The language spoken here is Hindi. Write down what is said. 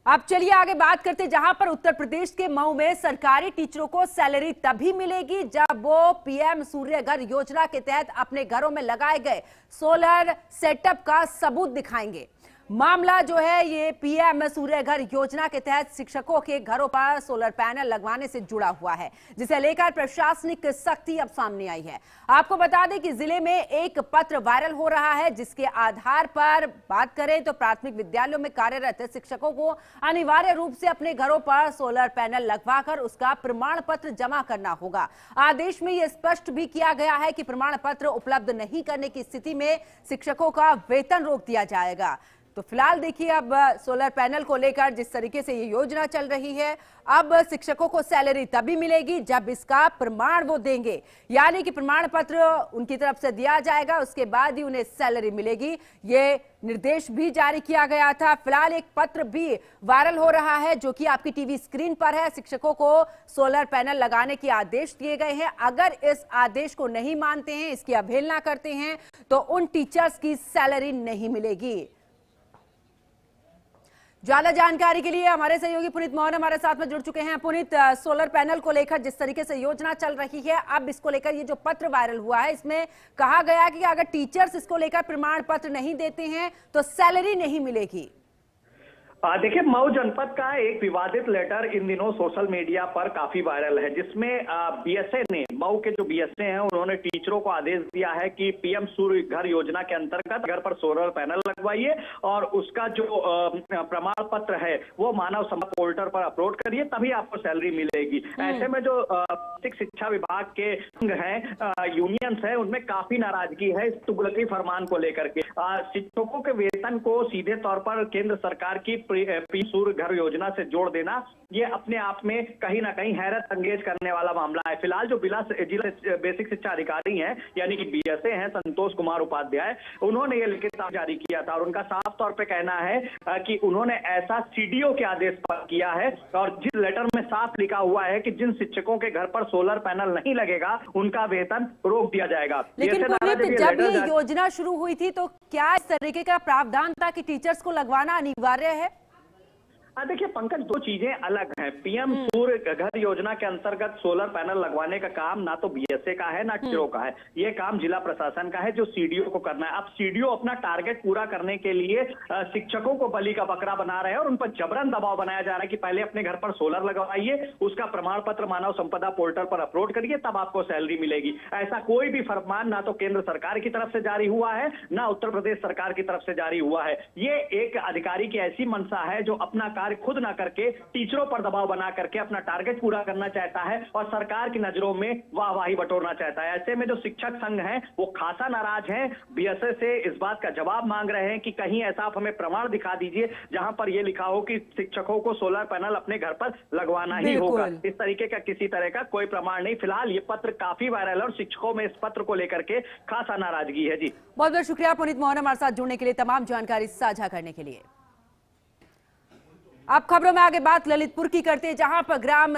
अब चलिए आगे बात करते हैं, जहां पर उत्तर प्रदेश के मऊ में सरकारी टीचरों को सैलरी तभी मिलेगी जब वो पीएम सूर्य घर योजना के तहत अपने घरों में लगाए गए सोलर सेटअप का सबूत दिखाएंगे। मामला जो है ये पीएम सूर्य घर योजना के तहत शिक्षकों के घरों पर सोलर पैनल लगवाने से जुड़ा हुआ है, जिसे लेकर प्रशासनिक सख्ती अब सामने आई है। आपको बता दें कि जिले में एक पत्र वायरल हो रहा है, जिसके आधार पर बात करें तो प्राथमिक विद्यालयों में कार्यरत शिक्षकों को अनिवार्य रूप से अपने घरों पर सोलर पैनल लगवाकर उसका प्रमाण पत्र जमा करना होगा। आदेश में यह स्पष्ट भी किया गया है कि प्रमाण पत्र उपलब्ध नहीं करने की स्थिति में शिक्षकों का वेतन रोक दिया जाएगा। तो फिलहाल देखिए, अब सोलर पैनल को लेकर जिस तरीके से ये योजना चल रही है, अब शिक्षकों को सैलरी तभी मिलेगी जब इसका प्रमाण वो देंगे, यानी कि प्रमाण पत्र उनकी तरफ से दिया जाएगा, उसके बाद ही उन्हें सैलरी मिलेगी। ये निर्देश भी जारी किया गया था। फिलहाल एक पत्र भी वायरल हो रहा है जो कि आपकी टीवी स्क्रीन पर है। शिक्षकों को सोलर पैनल लगाने के आदेश दिए गए हैं। अगर इस आदेश को नहीं मानते हैं, इसकी अवहेलना करते हैं, तो उन टीचर्स की सैलरी नहीं मिलेगी। ज्यादा जानकारी के लिए हमारे सहयोगी पुनीत मोहन हमारे साथ में जुड़ चुके हैं। पुनीत, सोलर पैनल को लेकर जिस तरीके से योजना चल रही है, अब इसको लेकर ये जो पत्र वायरल हुआ है, इसमें कहा गया है कि अगर टीचर्स इसको लेकर प्रमाण पत्र नहीं देते हैं तो सैलरी नहीं मिलेगी। देखिए, मऊ जनपद का एक विवादित लेटर इन दिनों सोशल मीडिया पर काफी वायरल है, जिसमें बीएसए ने, मऊ के जो बीएसए हैं, उन्होंने टीचरों को आदेश दिया है कि पीएम सूर्य घर योजना के अंतर्गत घर पर सोलर पैनल लगवाइए और उसका जो प्रमाण पत्र है वो मानव संपदा पोर्टल पर अपलोड करिए, तभी आपको सैलरी मिलेगी। ऐसे में जो शिक्षा विभाग के संघ हैं, यूनियंस है, उनमें काफी नाराजगी है इस तुगलकी फरमान को लेकर के। शिक्षकों के वेतन को सीधे तौर पर केंद्र सरकार की पीएम सूर्य घर योजना से जोड़ देना, ये अपने आप में कहीं ना कहीं हैरत अंगेज करने वाला मामला है। फिलहाल जो जिला बेसिक शिक्षा अधिकारी हैं, यानी कि बीएसए हैं, संतोष कुमार उपाध्याय, उन्होंने ये लिखित जारी किया था और उनका साफ तौर पे कहना है कि उन्होंने ऐसा सीडीओ के आदेश पर किया है और जिस लेटर में साफ लिखा हुआ है कि जिन शिक्षकों के घर पर सोलर पैनल नहीं लगेगा उनका वेतन रोक दिया जाएगा। लेकिन जब ये योजना शुरू हुई थी तो क्या इस तरीके का प्रावधान था कि टीचर्स को लगवाना अनिवार्य है? देखिए पंकज, दो चीजें अलग हैं। पीएम सूर्य घर योजना के अंतर्गत सोलर पैनल लगवाने का काम ना तो बीएसए का है ना टीचरों का है, ये काम जिला प्रशासन का है जो सीडीओ को करना है। अब सीडीओ अपना टारगेट पूरा करने के लिए शिक्षकों को बलि का बकरा बना रहे हैं और उन पर जबरन दबाव बनाया जा रहा है कि पहले अपने घर पर सोलर लगवाइए, उसका प्रमाण पत्र मानव संपदा पोर्टल पर अपलोड करिए, तब आपको सैलरी मिलेगी। ऐसा कोई भी फरमान ना तो केंद्र सरकार की तरफ से जारी हुआ है ना उत्तर प्रदेश सरकार की तरफ से जारी हुआ है। ये एक अधिकारी की ऐसी मंशा है जो अपना खुद ना करके टीचरों पर दबाव बना करके अपना टारगेट पूरा करना चाहता है और सरकार की नजरों में वाहवाही बटोरना चाहता है। ऐसे में जो शिक्षक संघ हैं वो खासा नाराज हैं, बीएसए से इस बात का जवाब मांग रहे हैं कि कहीं ऐसा आप हमें प्रमाण दिखा दीजिए जहां पर यह लिखा हो कि शिक्षकों को सोलर पैनल अपने घर पर लगवाना ही होगा। इस तरीके का किसी तरह का कोई प्रमाण नहीं। फिलहाल ये पत्र काफी वायरल है और शिक्षकों में इस पत्र को लेकर के खासा नाराजगी है। जी बहुत बहुत शुक्रिया पुनीत मोहन हमारे साथ जुड़ने के लिए, तमाम जानकारी साझा करने के लिए। अब खबरों में आगे बात ललितपुर की करते हैं, जहां पर ग्राम